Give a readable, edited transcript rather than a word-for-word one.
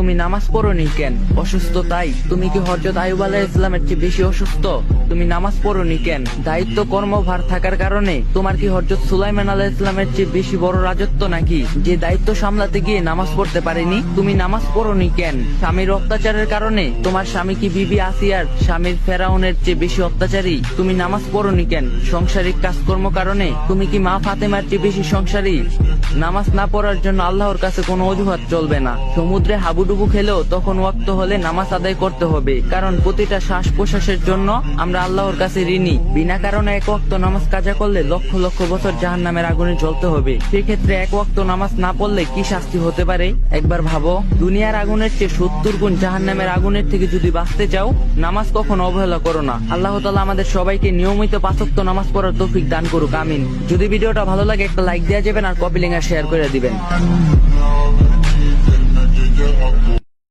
তুমি নামাজ পড়োনি কেন? অসুস্থ তাই? তুমি কি হযরত আইয়ুব আলাইহিস সালামের চেয়ে বেশি অসুস্থ? তুমি নামাজ পড়োনি কেন? দায়িত্ব কর্মভার থাকার কারণে? তোমার কি হযরত সুলাইমান আলাইহিস সালামের চেয়ে বেশি বড় রাজত্ব নাকি, যে দায়িত্ব সামলাতে গিয়ে নামাজ পড়তে পারেনি? তুমি নামাজ পড়োনি কেন? স্বামীর অত্যাচারের কারণে? তোমার স্বামী কি বিবি আসিয়ার স্বামীর ফেরাউনের চেয়ে বেশি অত্যাচারী? তুমি নামাজ পড়োনি কেন? সাংসারিক কাজকর্ম কারণে? তুমি কি মা ফাতেমার চেয়ে বেশি সংসারী? নামাজ না পড়ার জন্য আল্লাহর কাছে কোনো অজুহাত চলবে না। সমুদ্রে হাবুডুবু খেলেও তখন ওয়াক্ত হলে নামাজ আদায় করতে হবে, কারণ প্রতিটা শ্বাস প্রশ্বাসের জন্য আমরা আল্লাহর কাছে ঋণী। বিনা কারণে এক ওয়াক্ত নামাজ কাজা করলে লক্ষ লক্ষ বছর জাহান্নামের আগুনে জ্বলতে হবে। সেক্ষেত্রে এক ওয়াক্ত নামাজ না পড়লে কি শাস্তি হতে পারে একবার ভাবো। দুনিয়ার আগুনের চেয়ে 70 গুণ জাহান্নামের আগুনের থেকে যদি বাঁচতে চাও, নামাজ কখনো অবহেলা করো না। আল্লাহ তাআলা আমাদের সবাইকে নিয়মিত 5 ওয়াক্ত নামাজ পড়ার তৌফিক দান করুক, আমিন। যদি ভিডিওটা ভালো লাগে একটা লাইক দেওয়া যাবেন আর কপি লিংক আর শেয়ার করে দিবেন।